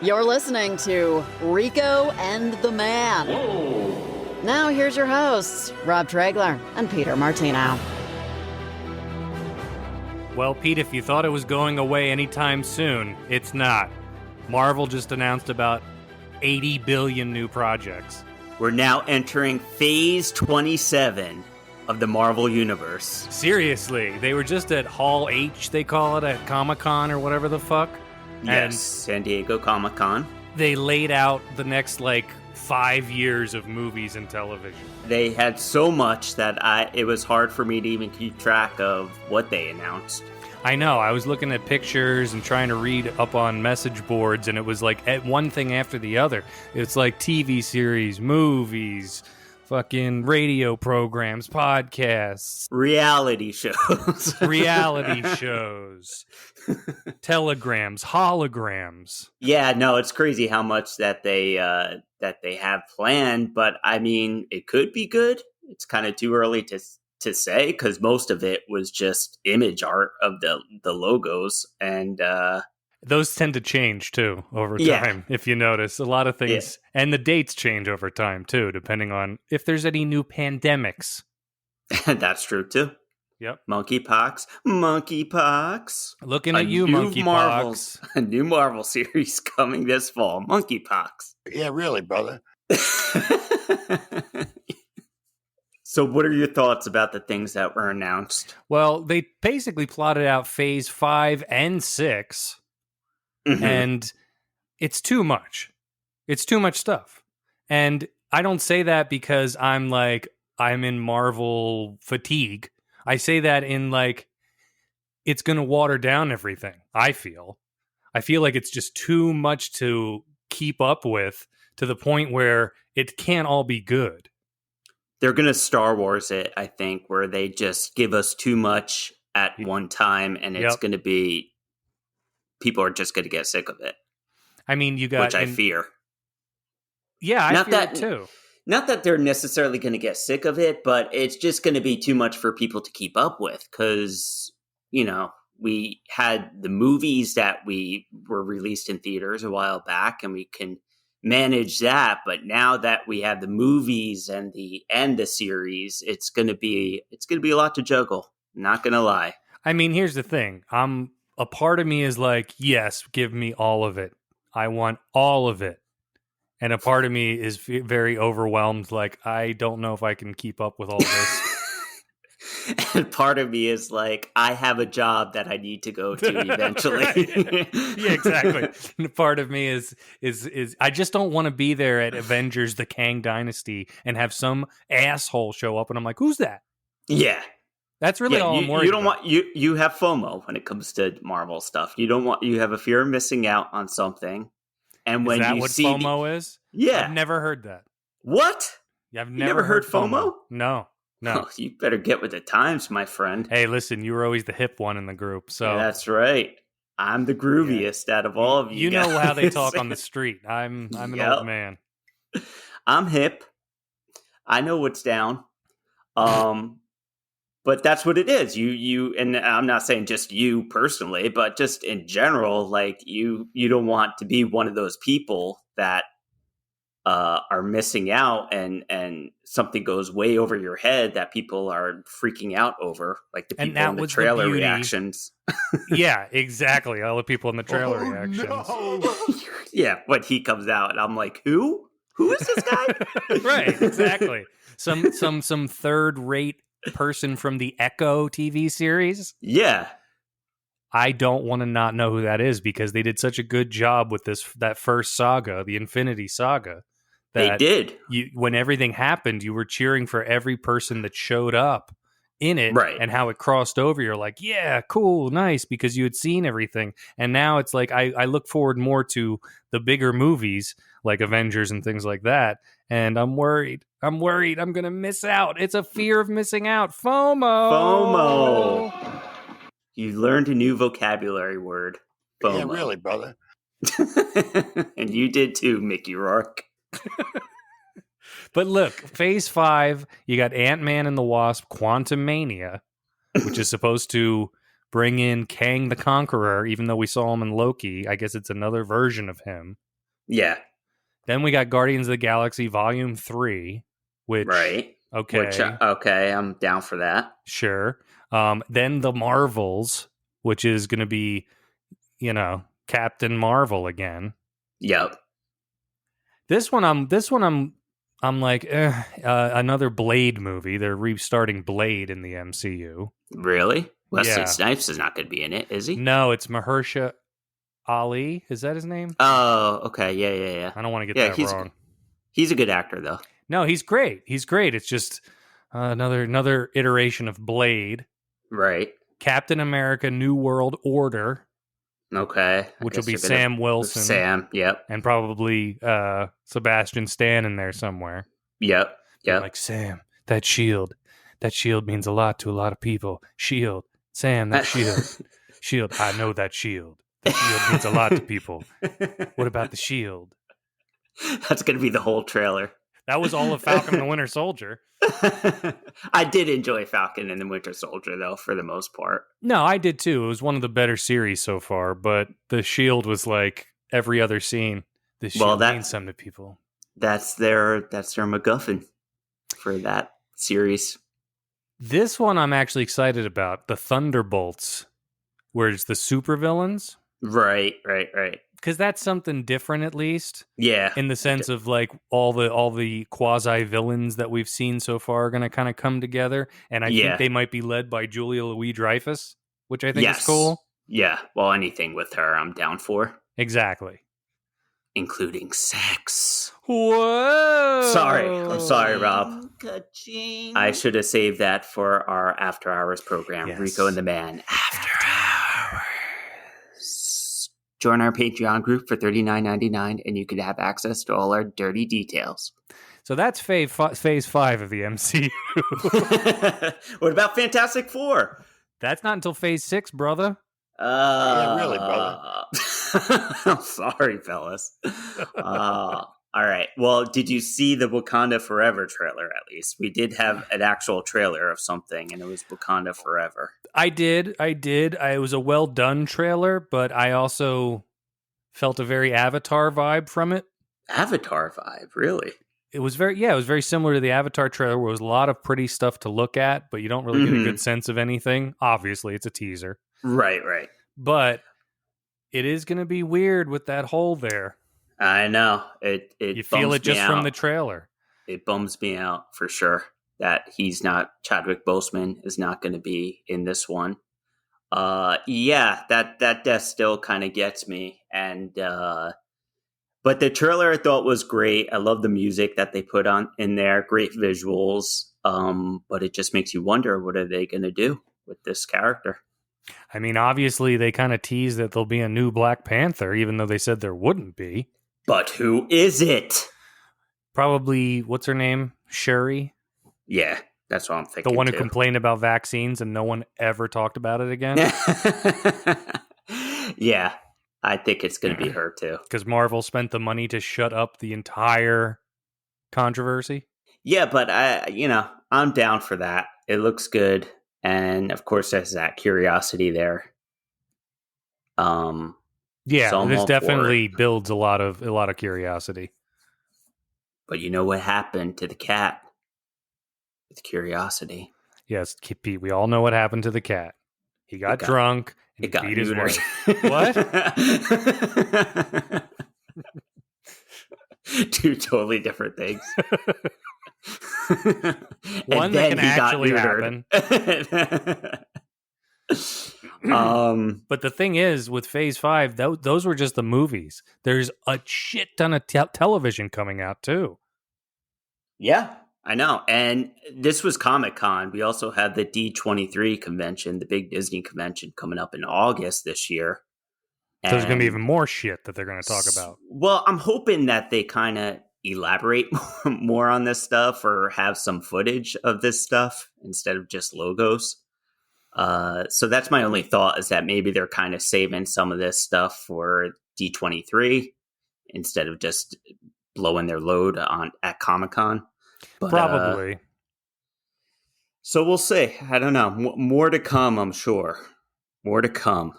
You're listening to Rico and the Man. Whoa. Now here's your hosts, Rob Traegler and Peter Martino. Well, Pete, if you thought it was going away anytime soon, it's not. Marvel just announced about 80 billion new projects. We're now entering Phase 27 of the Marvel Universe. Seriously, they were just at Hall H, they call it, at Comic-Con or whatever the fuck. Yes, San Diego Comic-Con. They laid out the next, 5 years of movies and television. They had so much that it was hard for me to even keep track of what they announced. I know, I was looking at pictures and trying to read up on message boards, and it was at one thing after the other. It's like TV series, movies, fucking radio programs, podcasts. Reality shows. Telegrams, holograms. Yeah, no, it's crazy how much that they have planned, but I mean, it could be good. It's kind of too early to say, because most of it was just image art of the logos, and those tend to change too over time. If you notice, a lot of things, and the dates change over time too, depending on if there's any new pandemics. That's true too. Yep. Monkeypox. Looking at you, Monkeypox. A new Marvel series coming this fall. Monkeypox. Yeah, really, brother. So what are your thoughts about the things that were announced? Well, they basically plotted out Phase 5 and 6, and it's too much. It's too much stuff. And I don't say that because I'm in Marvel fatigue. I say that in it's going to water down everything, I feel. I feel like it's just too much to keep up with, to the point where it can't all be good. They're going to Star Wars it, I think, where they just give us too much at one time, and it's going to be, people are just going to get sick of it. I mean, which I fear. Yeah, I fear it too. Not that they're necessarily going to get sick of it, but it's just going to be too much for people to keep up with, because, we had the movies that we were released in theaters a while back, and we can manage that, but now that we have the movies and the series, it's going to be a lot to juggle, not going to lie. I mean, here's the thing. A part of me is yes, give me all of it. I want all of it. And a part of me is very overwhelmed, I don't know if I can keep up with all this. And part of me is I have a job that I need to go to eventually. Yeah, exactly. And part of me is I just don't want to be there at Avengers: The Kang Dynasty and have some asshole show up and I'm like, who's that? Yeah. That's really all I'm worried about. You have FOMO when it comes to Marvel stuff. You have a fear of missing out on something. And when is that you what see FOMO is? Yeah. I've never heard that. What? Yeah, I've never heard FOMO? No. Oh, you better get with the times, my friend. Hey, listen, you were always the hip one in the group, so yeah, that's right. I'm the grooviest out of all of you. You know how they talk on the street. I'm an old man. I'm hip. I know what's down. But that's what it is. You, and I'm not saying just you personally, but just in general, you don't want to be one of those people that are missing out, and something goes way over your head that people are freaking out over, like the people in the trailer reactions. Yeah, exactly. All the people in the trailer reactions. No. Yeah, when he comes out, and I'm like, who is this guy? Right, exactly. Some third-rate person from the Echo TV series. Yeah. I don't want to not know who that is, because they did such a good job with that first saga, the Infinity Saga. They did. When everything happened, you were cheering for every person that showed up in it, right, and how it crossed over. You're like, yeah, cool, nice, because you had seen everything. And now it's I look forward more to the bigger movies like Avengers and things like that. And I'm worried. I'm going to miss out. It's a fear of missing out. FOMO. You learned a new vocabulary word. FOMO. Yeah, really, brother. And you did too, Mickey Rourke. But look, Phase 5, you got Ant-Man and the Wasp: Quantumania, which is supposed to bring in Kang the Conqueror, even though we saw him in Loki. I guess it's another version of him. Yeah. Then we got Guardians of the Galaxy Volume 3, which, Right. okay. Okay, I'm down for that. Sure. Then the Marvels, which is going to be, Captain Marvel again. Yep. This one, I'm like, another Blade movie. They're restarting Blade in the MCU. Really? Wesley Yeah. Snipes is not going to be in it, is he? No, it's Mahershala Ali. Is that his name? Oh, okay. Yeah. I don't want to get that wrong. He's a good actor, though. No, he's great. He's great. It's just another iteration of Blade. Right. Captain America: New World Order. Okay. Which will be Sam Wilson. Sam, yep. And probably Sebastian Stan in there somewhere. Yep. Like, Sam, that shield means a lot to a lot of people. Shield. Sam, that shield. Shield, I know that shield. The shield means a lot to people. What about the shield? That's going to be the whole trailer. That was all of Falcon and the Winter Soldier. I did enjoy Falcon and the Winter Soldier, though, for the most part. No, I did too. It was one of the better series so far, but the shield was like every other scene. The shield means something to people. That's their MacGuffin for that series. This one I'm actually excited about. The Thunderbolts, where it's the supervillains. Right. Because that's something different, at least. Yeah. In the sense of like all the quasi villains that we've seen so far are going to kind of come together, and I think they might be led by Julia Louis-Dreyfus, which I think is cool. Yeah. Well, anything with her, I'm down for. Exactly. Including sex. Whoa! I'm sorry, Rob. Ka-ching. I should have saved that for our After Hours program. Yes. Rico and the Man. After Hours. Join our Patreon group for $39.99, and you could have access to all our dirty details. So that's phase 5 of the MCU. What about Fantastic Four? That's not until phase 6, brother. Yeah, really, brother. I'm sorry, fellas. All right. Well, did you see the Wakanda Forever trailer, at least? We did have an actual trailer of something, and it was Wakanda Forever. I did. It was a well-done trailer, but I also felt a very Avatar vibe from it. Avatar vibe? Really? It was very similar to the Avatar trailer, where it was a lot of pretty stuff to look at, but you don't really get a good sense of anything. Obviously, it's a teaser. Right. But it is going to be weird with that hole there. I know. You feel it just from the trailer. It bums me out for sure that Chadwick Boseman is not going to be in this one. That still kind of gets me. And but the trailer I thought was great. I love the music that they put on in there. Great visuals. But it just makes you wonder, what are they going to do with this character? I mean, obviously they kind of teased that there'll be a new Black Panther, even though they said there wouldn't be. But who is it? Probably, what's her name? Shuri? Yeah, that's what I'm thinking. The one who complained about vaccines and no one ever talked about it again? Yeah, I think it's going to be her too. Because Marvel spent the money to shut up the entire controversy? Yeah, but I'm down for that. It looks good. And of course, there's that curiosity there. Yeah, so this definitely builds a lot of curiosity. But you know what happened to the cat with curiosity? Yes, Pete, we all know what happened to the cat. He got drunk and he beat his wife. What? Two totally different things. One that can actually happen. But the thing is, with Phase 5, those were just the movies. There's a shit ton of television coming out, too. Yeah, I know. And this was Comic-Con. We also had the D23 convention, the big Disney convention, coming up in August this year. So there's going to be even more shit that they're going to talk about. Well, I'm hoping that they kind of elaborate more on this stuff, or have some footage of this stuff instead of just logos. So that's my only thought, is that maybe they're kind of saving some of this stuff for D23 instead of just blowing their load at Comic-Con. Probably. So we'll see. I don't know. More to come, I'm sure. More to come.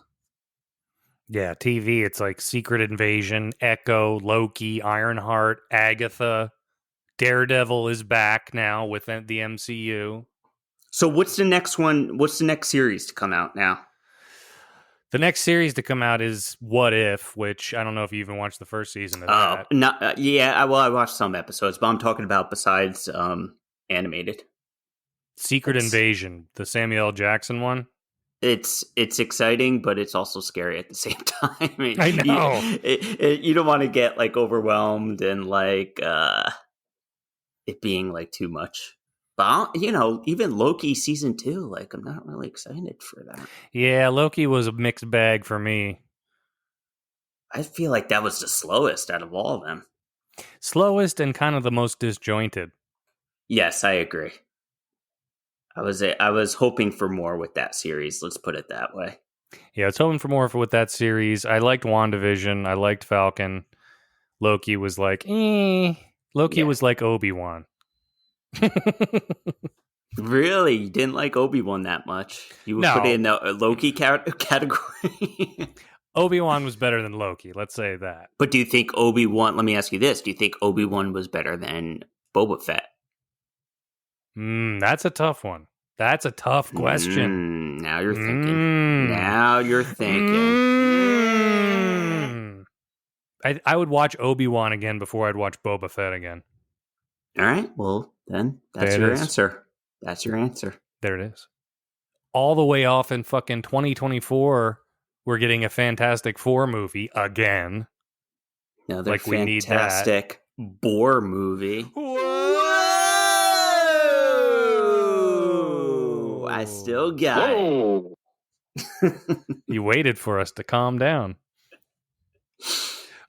Yeah, TV, it's like Secret Invasion, Echo, Loki, Ironheart, Agatha, Daredevil is back now with the MCU. So what's the next one? What's the next series to come out now? The next series to come out is What If, which I don't know if you even watched the first season of that. Not yeah. I watched some episodes, but I'm talking about besides animated. Secret Invasion, the Samuel L. Jackson one. It's exciting, but it's also scary at the same time. I know. You don't want to get like overwhelmed and like it being like too much. But even Loki season 2, like I'm not really excited for that. Yeah, Loki was a mixed bag for me. I feel like that was the slowest out of all of them. Slowest and kind of the most disjointed. Yes, I agree. I was hoping for more with that series. Let's put it that way. Yeah, I was hoping for more with that series. I liked WandaVision. I liked Falcon. Loki was like, Loki was like Obi-Wan. Really? You didn't like Obi-Wan that much? You would put it in the Loki category? Obi-Wan was better than Loki, let's say that. But do you think Obi-Wan, let me ask you this, do you think Obi-Wan was better than Boba Fett? That's a tough one. That's a tough question. Now you're thinking. Now you're thinking. I would watch Obi-Wan again before I'd watch Boba Fett again. All right. Well, then that's your answer. That's your answer. There it is. All the way off in fucking 2024, we're getting a Fantastic Four movie again. Another like fantastic Boar movie. Whoa! I still got it. You waited for us to calm down.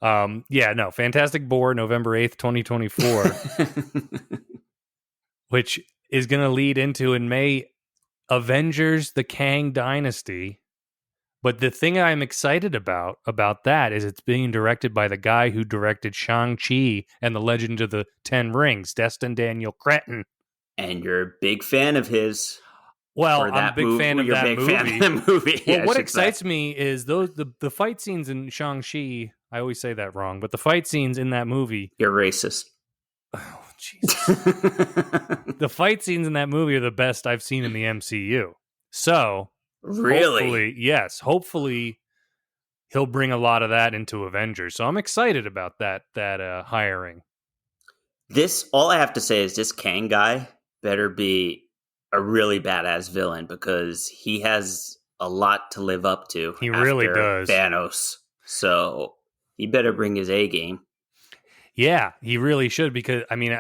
Fantastic Boar, November 8th, 2024. Which is going to lead into, in May, Avengers, the Kang Dynasty. But the thing I'm excited about that is it's being directed by the guy who directed Shang-Chi and the Legend of the Ten Rings, Destin Daniel Cretton. And you're a big fan of his. Well, I'm a big fan of that movie. Well, what excites me is the fight scenes in Shang-Chi. I always say that wrong, but the fight scenes in that movie. You're racist. Oh, Jesus. The fight scenes in that movie are the best I've seen in the MCU. So, really? Hopefully he'll bring a lot of that into Avengers. So I'm excited about that hiring. All I have to say is this Kang guy better be a really badass villain because he has a lot to live up to. He really does. Thanos. So he better bring his A game. Yeah, he really should because, I mean,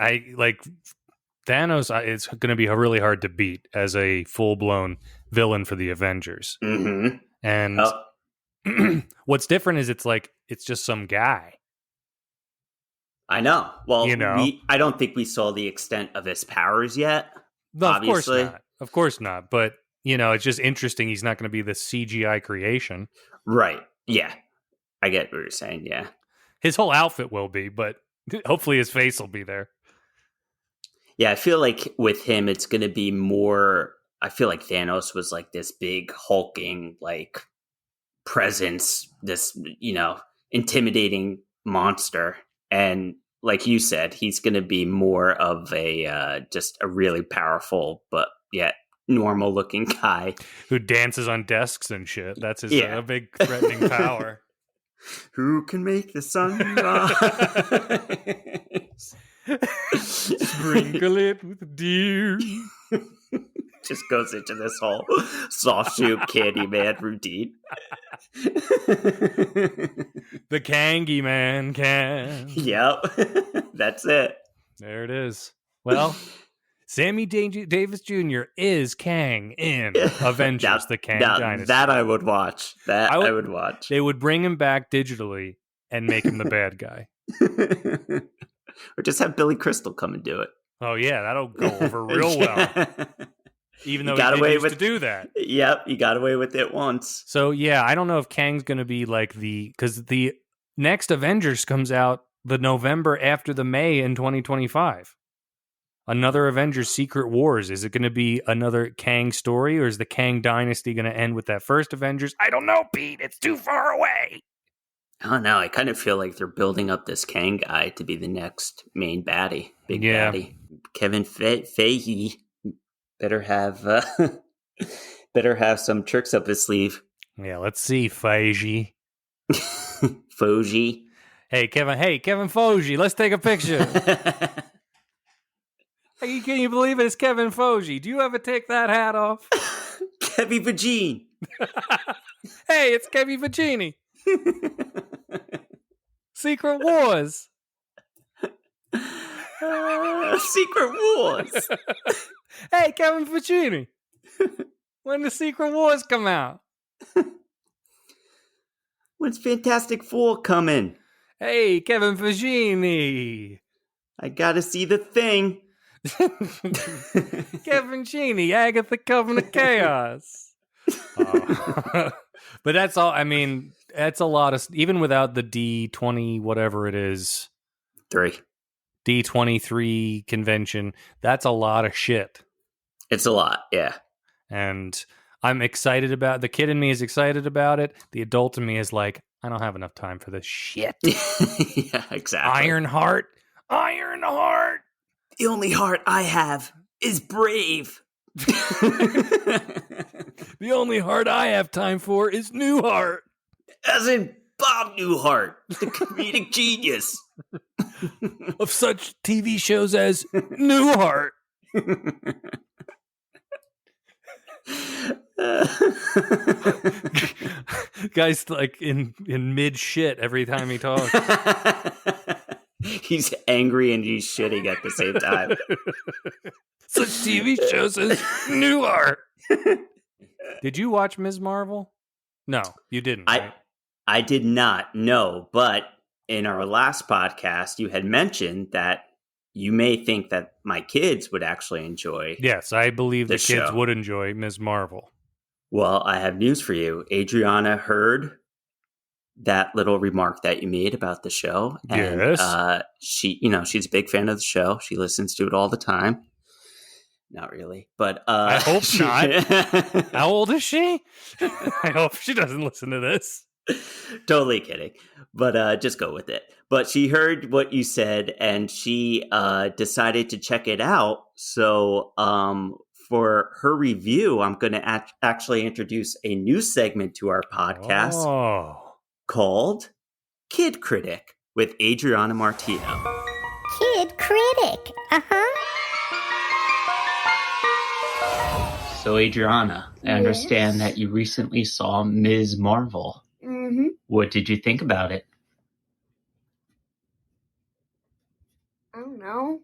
Thanos is going to be really hard to beat as a full-blown villain for the Avengers. Mm-hmm. And what's different is it's just some guy. I know. Well, I don't think we saw the extent of his powers yet. No, obviously. Of course not. But, it's just interesting. He's not going to be this CGI creation. Right. Yeah. I get what you're saying. Yeah. His whole outfit will be, but hopefully his face will be there. Yeah, I feel like with him, it's going to be more. I feel like Thanos was like this big hulking like presence, this intimidating monster, and like you said, he's going to be more of a just a really powerful but yet normal looking guy who dances on desks and shit. That's his a big threatening power. Who can make the sun rise? Sprinkle it with dew. Just goes into this whole soft shoe Candyman routine. The Kangy Man can. Yep. That's it. There it is. Well, Sammy Davis Jr. is Kang in Avengers, the Kang Dynasty. That I would watch. I would watch. They would bring him back digitally and make him the bad guy. Or just have Billy Crystal come and do it. Oh, yeah. That'll go over real well. Even though he used to do that. Yep. You got away with it once. So, yeah. I don't know if Kang's going to be like because the next Avengers comes out the November after the May in 2025. another Avengers Secret Wars. Is it going to be another Kang story, or is the Kang dynasty going to end with that first Avengers? I don't know, Pete. It's too far away. I don't know. I kind of feel like they're building up this Kang guy to be the next main baddie, big baddie. Kevin Feige better have some tricks up his sleeve. Yeah, let's see, Feige. Fogy. Hey, Kevin Feige, let's take a picture. Hey, can you believe it? It's Kevin Feige. Do you ever take that hat off? Kevin Vagine. Hey, it's Kevin Vagini. Secret Wars. Secret Wars. Hey, Kevin Vagini. When the Secret Wars come out? When's Fantastic Four coming? Hey, Kevin Vagini. I gotta see the Thing. Kevin Genie, Agatha Coven of Chaos. But that's all. I mean, that's a lot of, even without the D20, whatever it is, 3 D23 convention, that's a lot of shit. It's a lot, yeah. And I'm excited about, the kid in me is excited about it. The adult in me is like, I don't have enough time for this shit. Yeah, exactly. Ironheart. The only heart I have is brave. The only heart I have time for is Newhart. As in Bob Newhart, the comedic genius. Of such TV shows as Newhart. Guy's like in mid shit every time he talks. He's angry and he's shitting at the same time. Such TV shows as Newhart. Did you watch Ms. Marvel? No, you didn't. Right? I did not, no. But in our last podcast, you had mentioned that you may think that my kids would actually enjoy. Yes, I believe the kids show. would enjoy Ms. Marvel. Well, I have news for you. Adriana heard that little remark that you made about the show. And, yes. She's a big fan of the show. She listens to it all the time. Not really, but I hope not. How old is she? I hope she doesn't listen to this. Totally kidding, but just go with it. But she heard what you said, and she decided to check it out. So for her review, I'm going to actually introduce a new segment to our podcast called Kid Critic with Adriana Martino. Kid Critic, So, Adriana, I understand that you recently saw Ms. Marvel. Mm-hmm. What did you think about it? I don't know.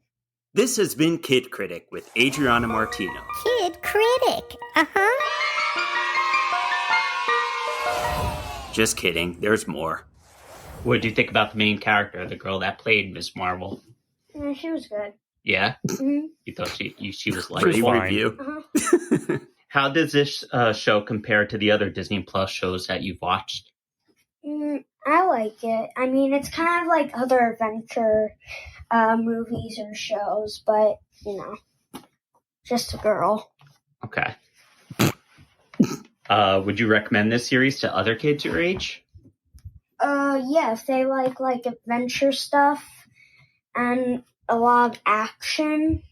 This has been Kid Critic with Adriana Martino. Kid Critic, Just kidding. There's more. What did you think about the main character, the girl that played Ms. Marvel? Yeah, she was good. Yeah? Mm-hmm. You thought she was like Pretty fine. review? Uh-huh. How does this show compare to the other Disney Plus shows that you've watched? I like it. I mean, it's kind of like other adventure movies or shows, but, just a girl. Okay. Would you recommend this series to other kids your age? Yeah, if they like adventure stuff and a lot of action,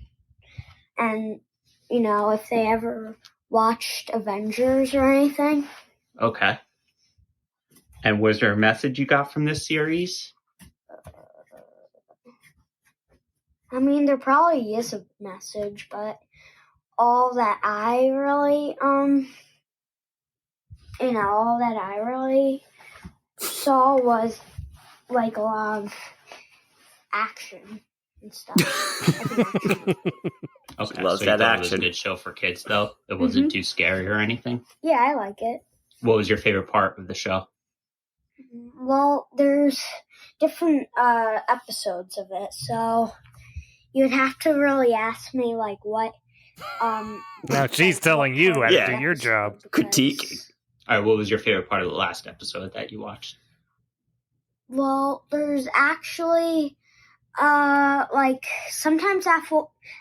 and, if they ever watched Avengers or anything. Okay. And was there a message you got from this series? I mean, there probably is a message, but all that I really, saw was like a lot of action and stuff. Okay, loves that action. It was a good show for kids, though. It wasn't too scary or anything. Yeah, I like it. What was your favorite part of the show? Well, there's different episodes of it, so you'd have to really ask me what. Now she's telling you how to do your job. Critiquing. All right, what was your favorite part of the last episode that you watched? Well, there's actually Like sometimes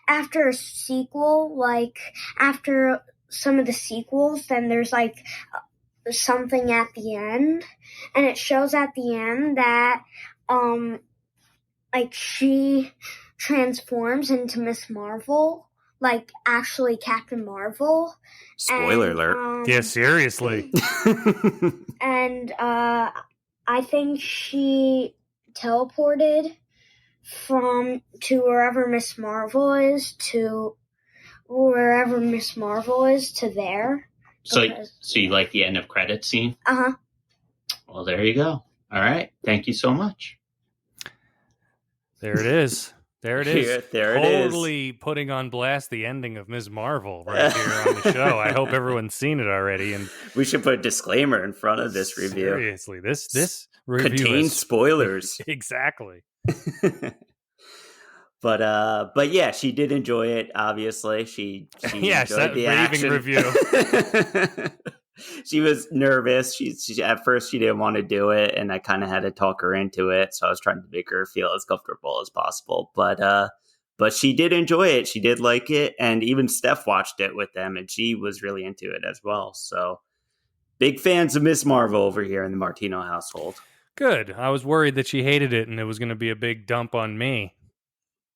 after a sequel, like after some of the sequels, then there's like something at the end, and it shows at the end that like she transforms into Miss Marvel, like actually Captain Marvel. Spoiler alert. Yeah, seriously. And I think she teleported to wherever Miss Marvel is to there. So you like the end of credits scene? Uh-huh. Well, there you go. All right. Thank you so much. There it is. There it is. There it is. Totally putting on blast the ending of Ms. Marvel right here on the show. I hope everyone's seen it already. And we should put a disclaimer in front of this review. Seriously, this review contains spoilers. Exactly. But yeah, she did enjoy it. Obviously, she enjoyed the action. Review. She was nervous. She at first she didn't want to do it, and I kind of had to talk her into it. So I was trying to make her feel as comfortable as possible. But she did enjoy it. She did like it, and even Steph watched it with them, and she was really into it as well. So big fans of Miss Marvel over here in the Martino household. Good. I was worried that she hated it, and it was going to be a big dump on me.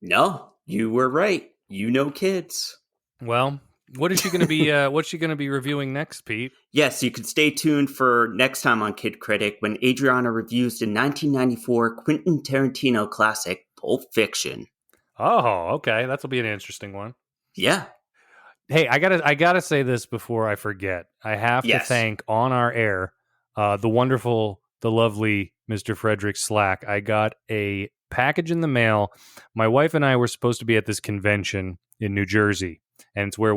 No, you were right. You know kids. Well, what is she going to be? What's she going to be reviewing next, Pete? Yes, you can stay tuned for next time on Kid Critic when Adriana reviews the 1994 Quentin Tarantino classic Pulp Fiction. Oh, okay. That'll be an interesting one. Yeah. Hey, I gotta say this before I forget. I have to thank on our air the wonderful, the lovely Mr. Frederick Slack. I got a package in the mail. My wife and I were supposed to be at this convention in New Jersey, and it's where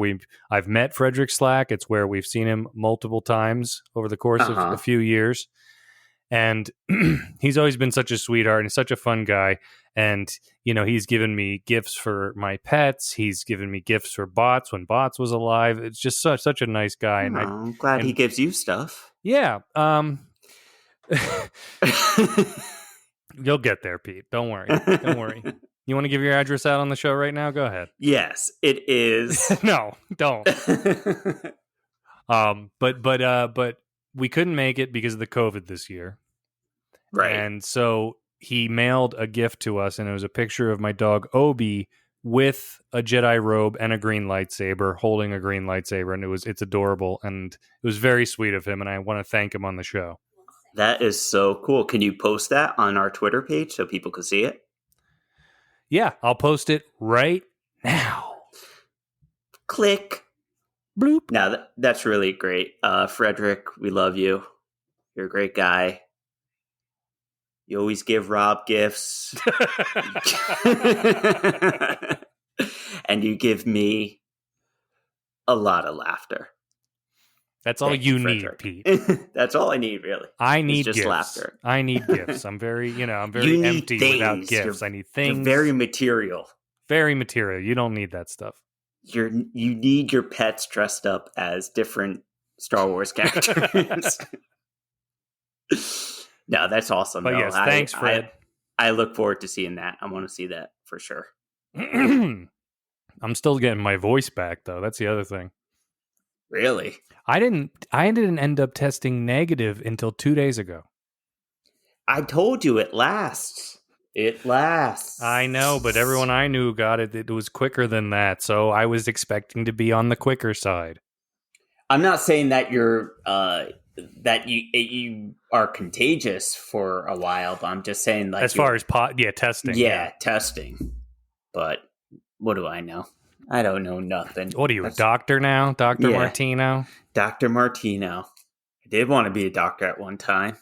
I've met Frederick Slack. It's where we've seen him multiple times over the course of a few years, and he's always been such a sweetheart and such a fun guy. And he's given me gifts for my pets. He's given me gifts for Bots when Bots was alive. It's just such a nice guy. And I'm glad he gives you stuff. Yeah. You'll get there, Pete. Don't worry. Don't worry. You want to give your address out on the show right now? Go ahead. Yes, it is. No, don't. But we couldn't make it because of the COVID this year. Right. And so he mailed a gift to us, and it was a picture of my dog Obi with a Jedi robe and a green lightsaber, holding a green lightsaber, and it's adorable, and it was very sweet of him, and I want to thank him on the show. That is so cool. Can you post that on our Twitter page so people can see it? Yeah, I'll post it right now. Click. Bloop. Now, that's really great. Frederick, we love you. You're a great guy. You always give Rob gifts. And you give me a lot of laughter. That's all you need, Pete. That's all I need, really. I need just gifts. Laughter. I need gifts. I'm very empty without gifts. I need things. You're very material. Very material. You don't need that stuff. You need your pets dressed up as different Star Wars characters. No, that's awesome. But yes, thanks, Fred. I look forward to seeing that. I want to see that for sure. I'm still getting my voice back, though. That's the other thing. Really? I didn't end up testing negative until 2 days ago. I told you it lasts. It lasts. I know, but everyone I knew got it. It was quicker than that, so I was expecting to be on the quicker side. I'm not saying that you're you are contagious for a while, but I'm just saying like as far as testing. Yeah, testing. But what do I know? I don't know nothing. What are you, a doctor now? Dr. Martino? Dr. Martino. I did want to be a doctor at one time.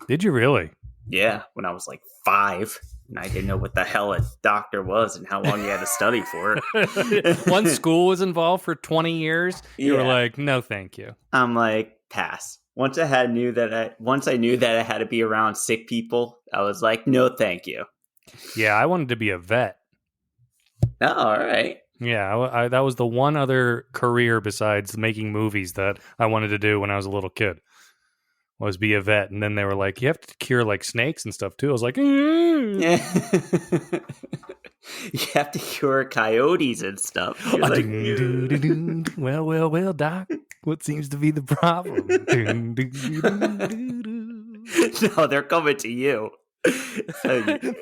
Did you really? Yeah, when I was like 5. And I didn't know what the hell a doctor was and how long you had to study for it. Once school was involved for 20 years, you were like, no, thank you. I'm like, pass. Once I knew that I had to be around sick people, I was like, no, thank you. Yeah, I wanted to be a vet. Oh, all right. Yeah, that was the one other career besides making movies that I wanted to do when I was a little kid. was be a vet. And then they were like, you have to cure like snakes and stuff too. I was like, Yeah. You have to cure coyotes and stuff. You're like, well, doc, what seems to be the problem? no, they're coming to you.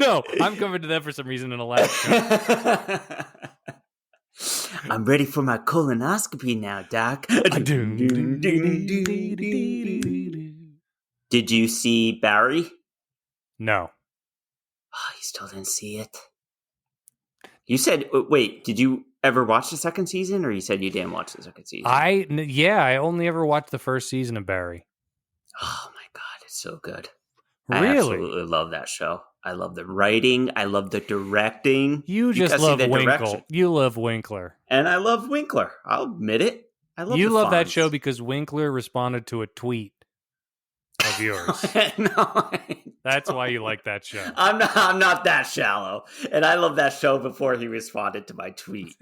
No, I'm coming to them for some reason in Alaska. I'm ready for my colonoscopy now, Doc. Did you see Barry? No. Oh, you still didn't see it. You said, wait, did you ever watch the second season, or you said you didn't watch the second season? I only ever watched the first season of Barry. Oh my God, it's so good. Really? I absolutely love that show. I love the writing. I love the directing. You just love Winkle. You love Winkler. And I love Winkler. I'll admit it. I love You the love that Fonz. show because Winkler responded to a tweet of yours. No, That's why you like that show. I'm not that shallow. And I love that show before he responded to my tweet.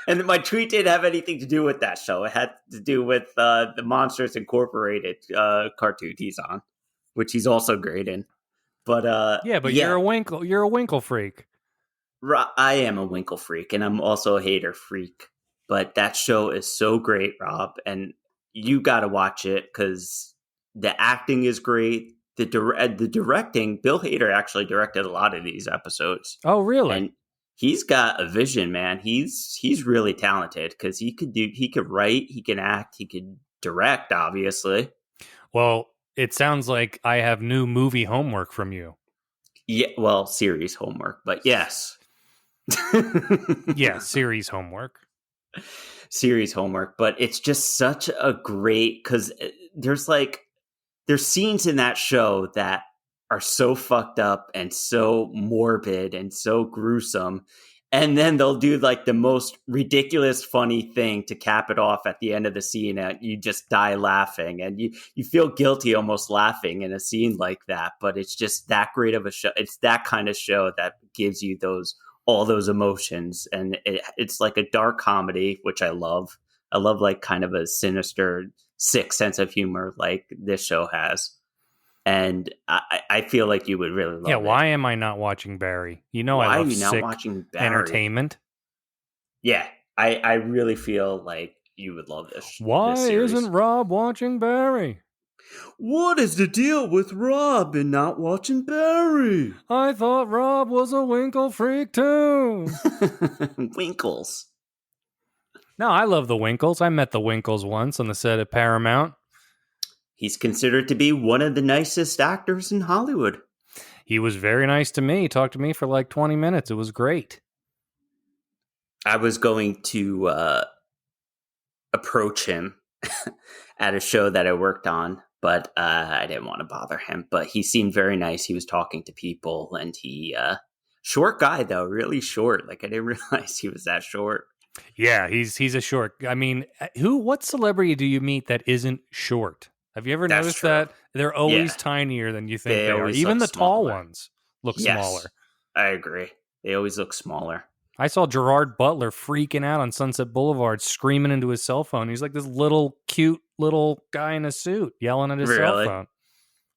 And my tweet didn't have anything to do with that show. It had to do with the Monsters Incorporated cartoon he's on, which he's also great in. But you're a Winkle freak. I am a Winkle freak, and I'm also a hater freak. But that show is so great, Rob, and you got to watch it because the acting is great. The directing, Bill Hader actually directed a lot of these episodes. Oh, really? And he's got a vision, man. He's really talented because he could write, he can act, he could direct, obviously. Well, it sounds like I have new movie homework from you. Yeah, well, series homework, but yes. Yeah, series homework. Series homework, but it's just such a great, because there's scenes in that show that are so fucked up and so morbid and so gruesome, and then they'll do like the most ridiculous funny thing to cap it off at the end of the scene, and you just die laughing, and you feel guilty almost laughing in a scene like that. But it's just that great of a show. It's that kind of show that gives you all those emotions, and it's like a dark comedy, which I love. I love like kind of a sinister, sick sense of humor like this show has. And I feel like you would really love it. Yeah, why am I not watching Barry? You know, why I love are you not sick watching Barry? Entertainment. Yeah, I really feel like you would love this. Why this series. isn't Rob watching Barry? What is the deal with Rob and not watching Barry? I thought Rob was a Winkle freak too. Winkles. No, I love the Winkles. I met the Winkles once on the set of Paramount. He's considered to be one of the nicest actors in Hollywood. He was very nice to me. He talked to me for like 20 minutes. It was great. I was going to approach him at a show that I worked on, but I didn't want to bother him. But he seemed very nice. He was talking to people, and he short guy though, really short. Like I didn't realize he was that short. Yeah, he's a short. I mean, what celebrity do you meet that isn't short? Have you ever noticed that? They're always tinier than you think they are. Even the tall ones look smaller. I agree. They always look smaller. I saw Gerard Butler freaking out on Sunset Boulevard, screaming into his cell phone. He's like this cute little guy in a suit yelling at his cell phone.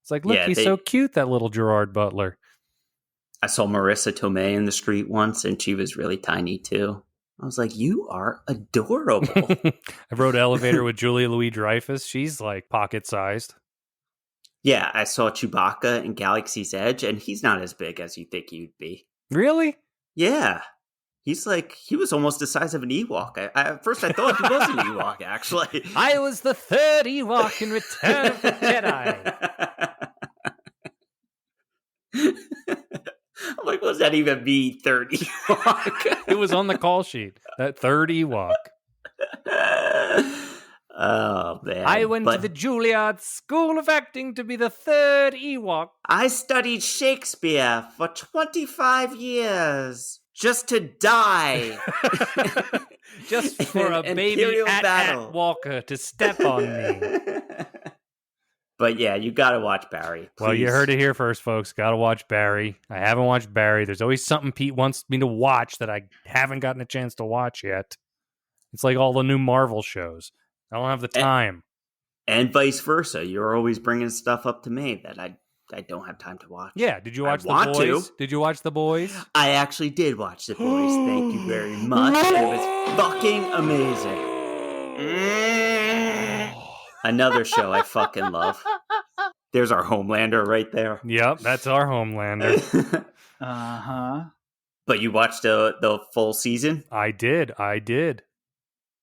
It's like, look, he's so cute, that little Gerard Butler. I saw Marissa Tomei in the street once, and she was really tiny too. I was like, you are adorable. I rode elevator with Julia Louis-Dreyfus. She's like pocket-sized. Yeah, I saw Chewbacca in Galaxy's Edge, and he's not as big as you think he'd be. Really? Yeah. He was almost the size of an Ewok. At first I thought he was an Ewok, actually. I was the third Ewok in Return of the Jedi. I'm like, what does that even mean, third Ewok? It was on the call sheet, that third Ewok. Oh, man. I went to the Juilliard School of Acting to be the third Ewok. I studied Shakespeare for 25 years. Just to die. Just for a baby at Walker to step on me. But yeah, you got to watch Barry. Please. Well, you heard it here first, folks. Got to watch Barry. I haven't watched Barry. There's always something Pete wants me to watch that I haven't gotten a chance to watch yet. It's like all the new Marvel shows. I don't have the time. And vice versa. You're always bringing stuff up to me that I don't have time to watch. Yeah, did you watch The want Boys? to. Did you watch The Boys? I actually did watch The Boys. Thank you very much. It was fucking amazing. Another show I fucking love. There's our Homelander right there. Yep, that's our Homelander. Uh-huh. But you watched the full season? I did.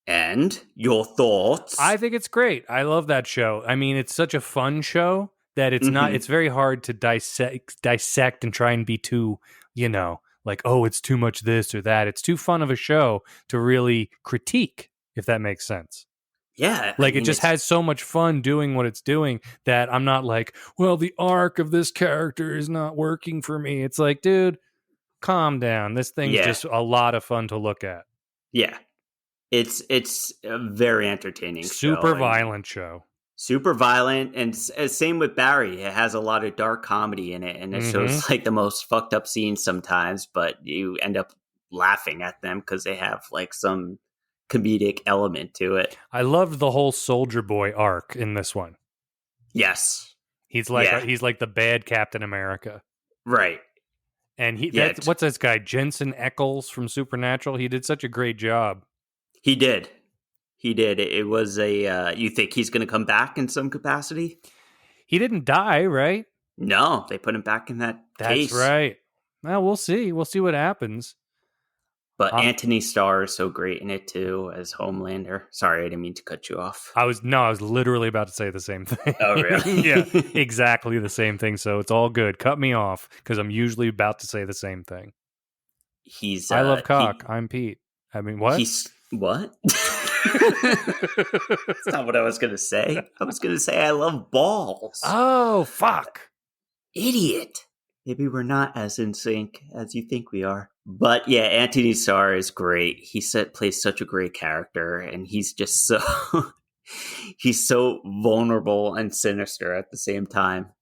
And your thoughts? I think it's great. I love that show. I mean, it's such a fun show that it's not. It's very hard to dissect and try and be too, like, oh, it's too much this or that. It's too fun of a show to really critique, if that makes sense. Yeah. Like, it just has so much fun doing what it's doing that I'm not like, well, the arc of this character is not working for me. It's like, dude, calm down. This thing's just a lot of fun to look at. Yeah. It's a very entertaining Super violent show. Super violent. And same with Barry. It has a lot of dark comedy in it. And it shows like the most fucked up scenes sometimes, but you end up laughing at them because they have like some comedic element to it. I loved the whole Soldier Boy arc in this one. Yes. He's like the bad Captain America. Right. And what's this guy, Jensen Ackles from Supernatural? He did such a great job. He did. It was you think he's going to come back in some capacity? He didn't die, right? No, they put him back in that case. That's right. Well, we'll see. We'll see what happens. But Anthony Starr is so great in it too as Homelander. Sorry, I didn't mean to cut you off. I was literally about to say the same thing. Oh, really? Yeah, exactly the same thing. So it's all good. Cut me off because I'm usually about to say the same thing. I love cock. I'm Pete. I mean, what? What? That's not what I was going to say. I was going to say I love balls. Oh, fuck. Idiot. Maybe we're not as in sync as you think we are. But yeah, Anthony Starr is great. He plays such a great character, and he's just he's so vulnerable and sinister at the same time.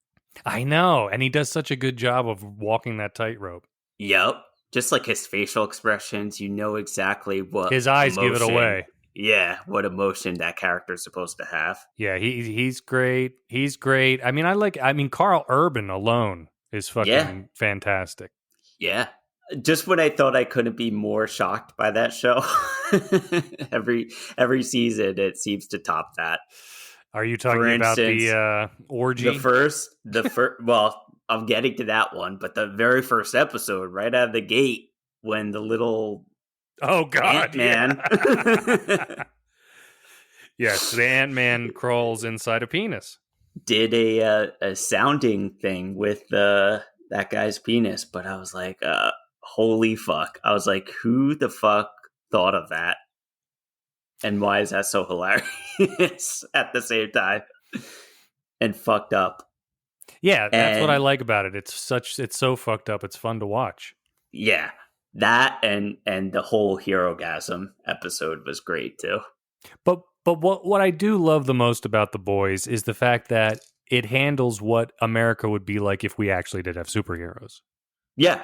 I know, and he does such a good job of walking that tightrope. Yep. Just like his facial expressions, you know exactly what his eyes give it away. Yeah, what emotion that character's supposed to have. Yeah, he's great. He's great. I mean, Carl Urban alone is fucking fantastic. Yeah. Just when I thought I couldn't be more shocked by that show, every season it seems to top that. Are you talking about the orgy? The first, well, I'm getting to that one, but the very first episode, right out of the gate, when the little Ant-Man, yes, the Ant-Man crawls inside a penis, did a sounding thing with that guy's penis, but I was like, holy fuck! I was like, who the fuck thought of that? And why is that so hilarious at the same time and fucked up? Yeah, that's what I like about it. It's so fucked up. It's fun to watch. Yeah, that and the whole Hero-gasm episode was great too. But what I do love the most about The Boys is the fact that it handles what America would be like if we actually did have superheroes. Yeah.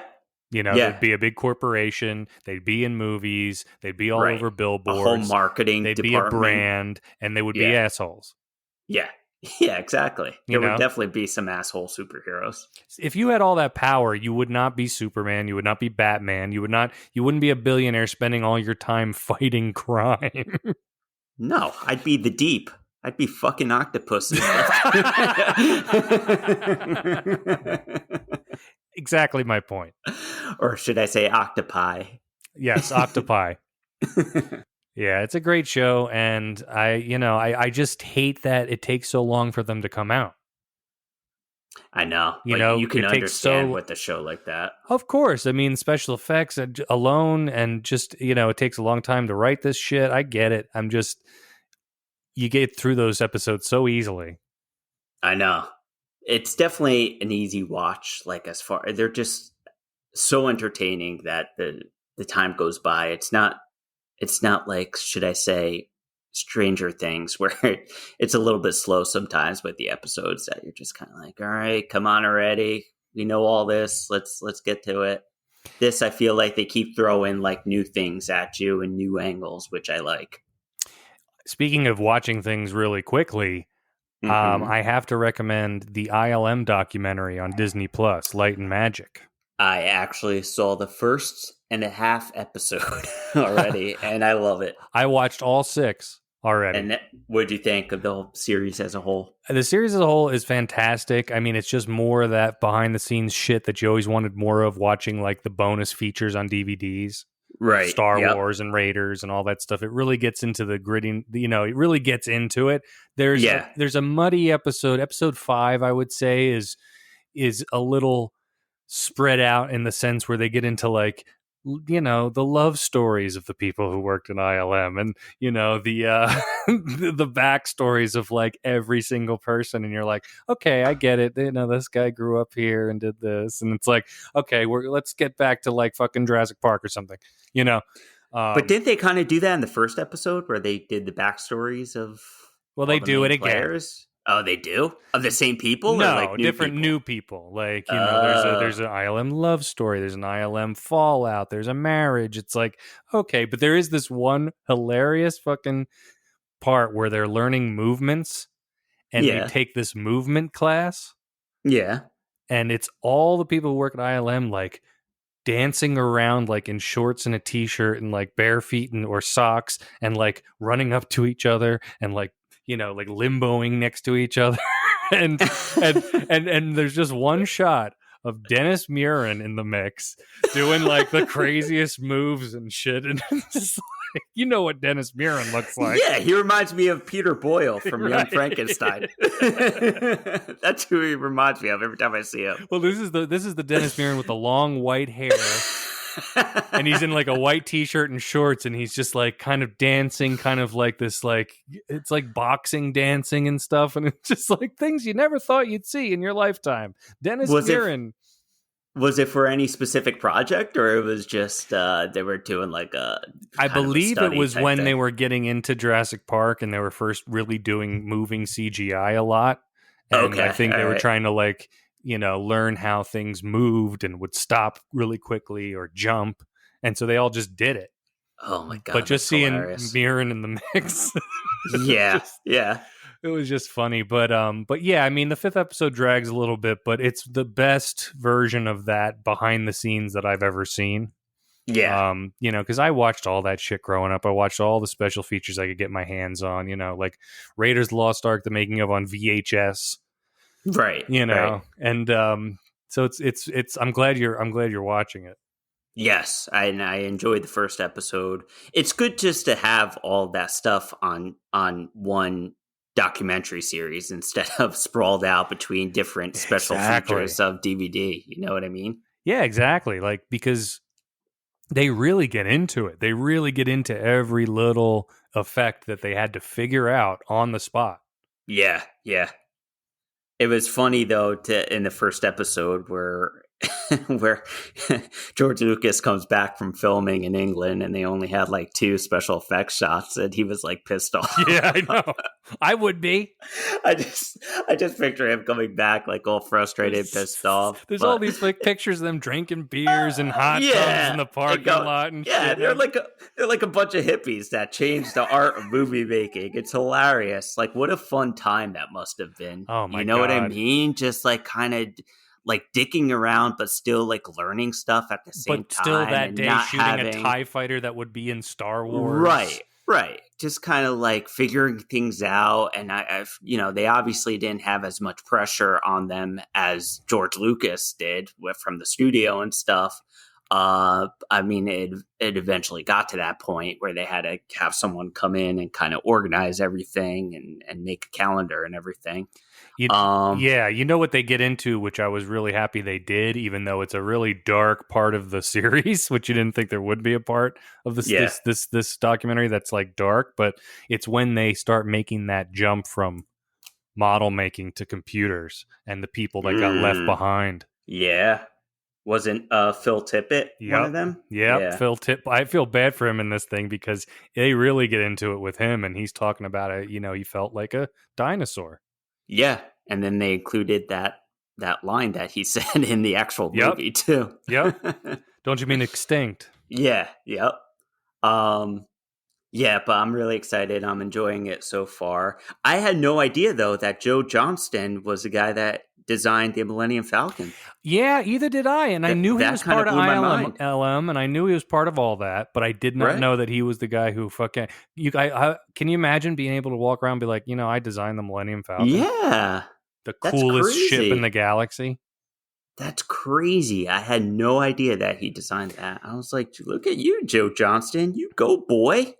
There'd be a big corporation. They'd be in movies. They'd be all over billboards. A whole marketing They'd department. be a brand, and they would be assholes. Yeah. Yeah, exactly. There would definitely be some asshole superheroes. If you had all that power, you would not be Superman. You would not be Batman. You wouldn't be a billionaire spending all your time fighting crime. No, I'd be the Deep. I'd be fucking octopus and stuff. Exactly my point. Or should I say octopi? Yes, octopi. Yeah, it's a great show, and I just hate that it takes so long for them to come out. I know. You can understand with a show like that. Of course. I mean, special effects alone, and just, it takes a long time to write this shit. I get it. You get through those episodes so easily. I know. It's definitely an easy watch. They're just so entertaining that the time goes by. It's not like, should I say, Stranger Things, where it's a little bit slow sometimes with the episodes that you're just kind of like, all right, come on already. We know all this. Let's get to it. This, I feel like they keep throwing like new things at you and new angles, which I like. Speaking of watching things really quickly, I have to recommend the ILM documentary on Disney Plus, Light and Magic. I actually saw the first and a half episode already, and I love it. I watched all 6 already. And what did you think of the whole series as a whole? The series as a whole is fantastic. I mean, it's just more of that behind the scenes shit that you always wanted more of, watching like the bonus features on DVDs. Right. Star Wars and Raiders and all that stuff. It really gets into the gritty, it really gets into it. There's a muddy episode 5, I would say, is a little spread out in the sense where they get into like, the love stories of the people who worked in ILM, and the backstories of like every single person, and you're like, okay, I get it. This guy grew up here and did this, and it's like, okay, let's get back to like fucking Jurassic Park or something, But didn't they kind of do that in the first episode where they did the backstories of? Well, they do it players? Again. Oh, they do? Of the same people? No, or like new people. Like, there's an ILM love story. There's an ILM fallout. There's a marriage. It's like, okay, but there is this one hilarious fucking part where they're learning movements, and they take this movement class. Yeah. And it's all the people who work at ILM, like, dancing around like in shorts and a t-shirt and like bare feet or socks, and like running up to each other and like, like limboing next to each other. and there's just one shot of Dennis Muren in the mix doing like the craziest moves and shit. And it's just like, what Dennis Muren looks like. Yeah, he reminds me of Peter Boyle from Young Frankenstein. That's who he reminds me of every time I see him. Well, this is the Dennis Muren with the long white hair. And he's in like a white t-shirt and shorts, and he's just like kind of dancing, kind of like this, like it's like boxing dancing and stuff, and it's just like things you never thought you'd see in your lifetime. Dennis Muren. Was it for any specific project, or it was just they were doing like a? I believe it was when they were getting into Jurassic Park and they were first really doing moving CGI a lot. And I think they were trying to like, learn how things moved and would stop really quickly or jump. And so they all just did it. Oh my God. But just seeing Muren in the mix. Yeah. It was just funny. But yeah, I mean, the 5th episode drags a little bit, but it's the best version of that behind the scenes that I've ever seen. Yeah. Because I watched all that shit growing up. I watched all the special features I could get my hands on, like Raiders of the Lost Ark, the making of on VHS. Right. Right. And so it's I'm glad you're watching it. Yes, I enjoyed the first episode. It's good just to have all that stuff on one documentary series instead of sprawled out between different special features of DVD. You know what I mean? Yeah, exactly. Like, because they really get into it. They really get into every little effect that they had to figure out on the spot. Yeah. It was funny though in the first episode where George Lucas comes back from filming in England and they only had like 2 special effects shots, and he was like pissed off. Yeah, I know. I would be. I just picture him coming back like all frustrated, pissed off. There's all these like pictures of them drinking beers and hot tubs in the parking lot and shit. They're like a bunch of hippies that changed the art of movie making. It's hilarious. Like, what a fun time that must have been. Oh my God. You know what I mean? Just like kind of like dicking around, but still like learning stuff at the same time. But still that day shooting a TIE fighter that would be in Star Wars. Right. Just kind of like figuring things out. And I've they obviously didn't have as much pressure on them as George Lucas did from the studio and stuff. I mean, it eventually got to that point where they had to have someone come in and kind of organize everything and make a calendar and everything. Yeah, what they get into, which I was really happy they did, even though it's a really dark part of the series, which you didn't think there would be a part of this documentary that's like dark, but it's when they start making that jump from model making to computers and the people that got left behind. Yeah. Wasn't Phil Tippett one of them? Yeah, Phil Tippett. I feel bad for him in this thing because they really get into it with him, and he's talking about it. He felt like a dinosaur. Yeah, and then they included that line that he said in the actual movie too. Yep. Don't you mean extinct? Yeah. Yep. Yeah, but I'm really excited. I'm enjoying it so far. I had no idea, though, that Joe Johnston was the guy that designed the Millennium Falcon. Yeah, either did I. And I knew he That was kinda part of blew my mind. LM, and I knew he was part of all that, but I did not Right. know that he was the guy who fucking... Can you imagine being able to walk around and be like, I designed the Millennium Falcon? Yeah. The That's coolest ship crazy. in the galaxy. That's crazy. I had no idea that he designed that. I was like, look at you, Joe Johnston. You go, boy.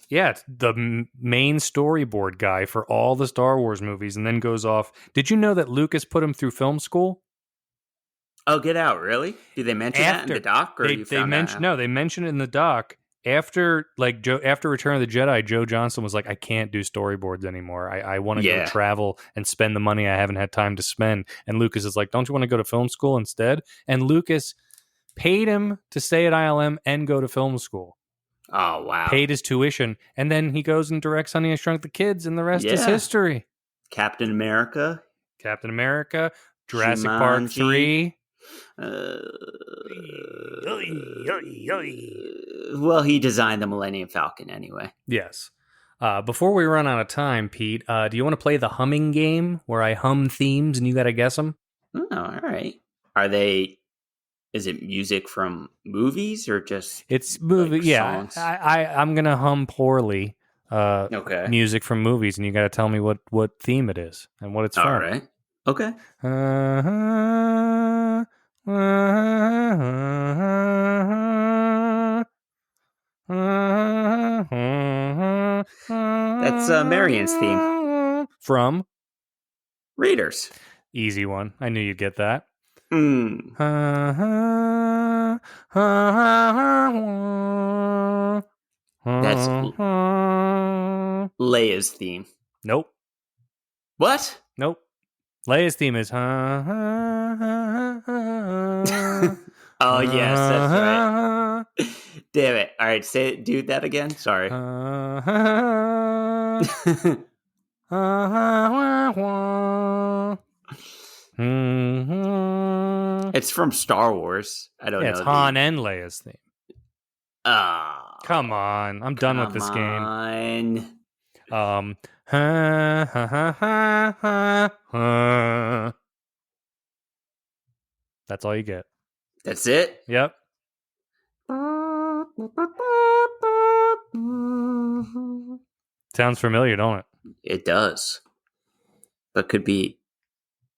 Yeah, it's the main storyboard guy for all the Star Wars movies, and then goes off. Did you know that Lucas put him through film school? Oh, get out! Really? Did they mention that in the doc, or you found that out? No, they mentioned it in the doc. After Return of the Jedi, Joe Johnston was like, I can't do storyboards anymore. I want to go travel and spend the money I haven't had time to spend. And Lucas is like, don't you want to go to film school instead? And Lucas paid him to stay at ILM and go to film school. Oh, wow. Paid his tuition. And then he goes and directs Honey, I Shrunk the Kids, and the rest is history. Captain America, Jurassic Park 3. Well, he designed the Millennium Falcon anyway. Yes. Before we run out of time, Pete, do you want to play the humming game where I hum themes and you got to guess them? Oh, all right. Is it music from movies or just... It's movie, like, yeah. songs? I'm going to hum poorly music from movies, and you got to tell me what theme it is and what it's from. All right. Okay. That's Marion's theme. From? Raiders. Easy one. I knew you'd get that. Mm. That's Leia's theme. Nope. What? Nope. Leia's theme is... Oh, yes, that's right. Damn it. All right, do that again. Sorry. It's from Star Wars. I don't know. It's Han and Leia's theme. Oh, come on. I'm done with this game. That's all you get. That's it? Yep. Sounds familiar, don't it? It does. But could be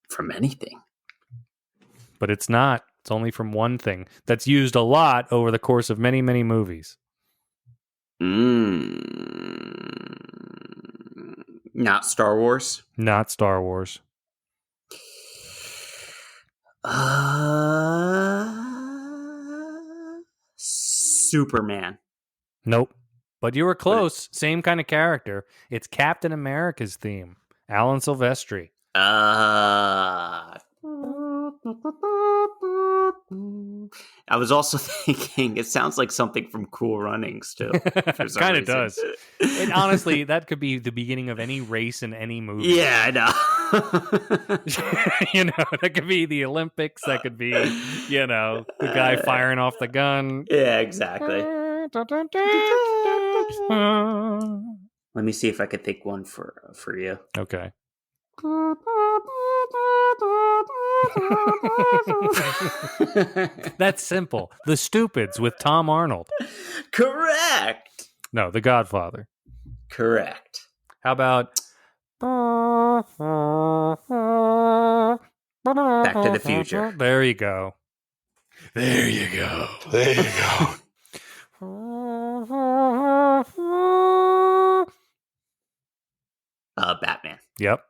from anything. But it's not. It's only from one thing that's used a lot over the course of many, many movies. Not Star Wars? Not Star Wars. Superman. Nope. But you were close. Same kind of character. It's Captain America's theme. Alan Silvestri. I was also thinking it sounds like something from Cool Runnings too. Kind of does. And honestly, that could be the beginning of any race in any movie. Yeah, I know. That could be the Olympics. That could be, the guy firing off the gun. Yeah, exactly. Let me see if I could think one for you. Okay. That's simple. The Stupids with Tom Arnold. Correct. No, The Godfather. Correct. How about Back to the Future? There you go. There you go. There you go. Batman. Yep.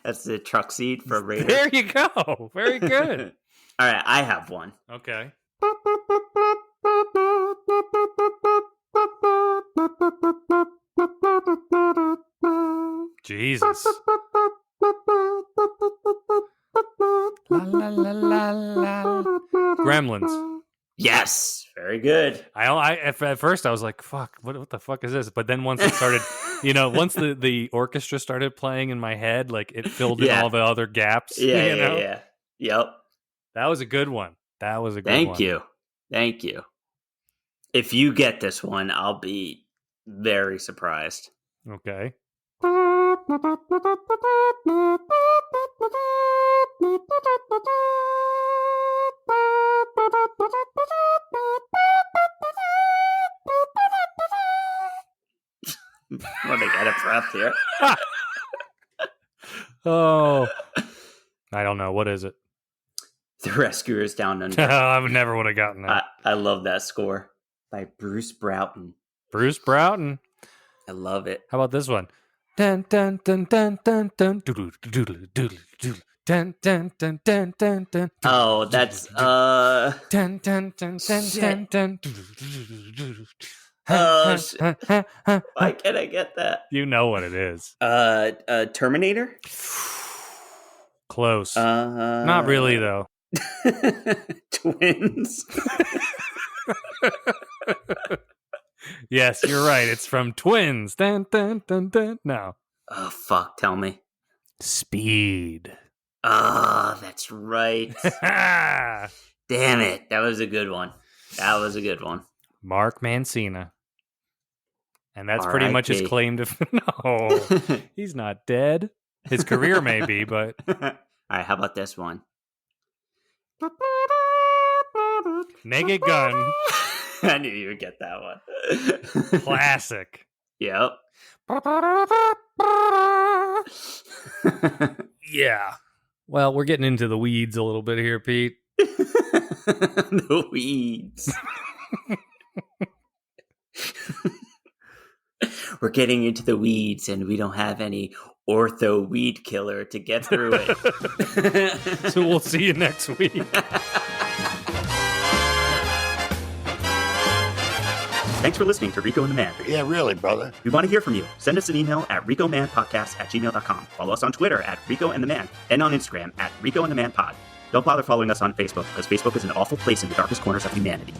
That's the truck seat for Raiders. There you go. Very good. All right, I have one. Okay. Jesus. La, la, la, la, la. Gremlins. Yes, very good. At first I was like, "Fuck, what the fuck is this?" But then once it started, once the orchestra started playing in my head, like it filled in all the other gaps. Yeah. Yep. That was a good one. Thank you. If you get this one, I'll be very surprised. Okay. Let me get a breath here. Oh, I don't know. What is it? The Rescuers Down Under. I never would have gotten that. I love that score by Bruce Broughton. Bruce Broughton. I love it. How about this one? Dun dun dun dun dun dun doodle doodle doodle doodle dun dun dun dun dun dun. Oh, that's dun dun dun dun dun dun. Oh shit! Why can't I get that? You know what it is. Terminator. Close. Not really though. Twins. Yes, you're right. It's from Twins. Dun, dun, dun, dun. No. Oh, fuck. Tell me. Speed. Oh, that's right. Damn it. That was a good one. Mark Mancina. And that's pretty much his claim to... No, he's not dead. His career may be, but... All right, how about this one? Naked Gun. I knew you would get that one. Classic. Yep. Yeah. Well, we're getting into the weeds a little bit here, Pete. The weeds. We're getting into the weeds, and we don't have any ortho weed killer to get through it. So we'll see you next week. Thanks for listening to Rico and the Man. Yeah, really, brother. We want to hear from you. Send us an email at ricomanpodcast@gmail.com. Follow us on Twitter at Rico and the Man, and on Instagram at Rico and the Man Pod. Don't bother following us on Facebook, because Facebook is an awful place in the darkest corners of humanity.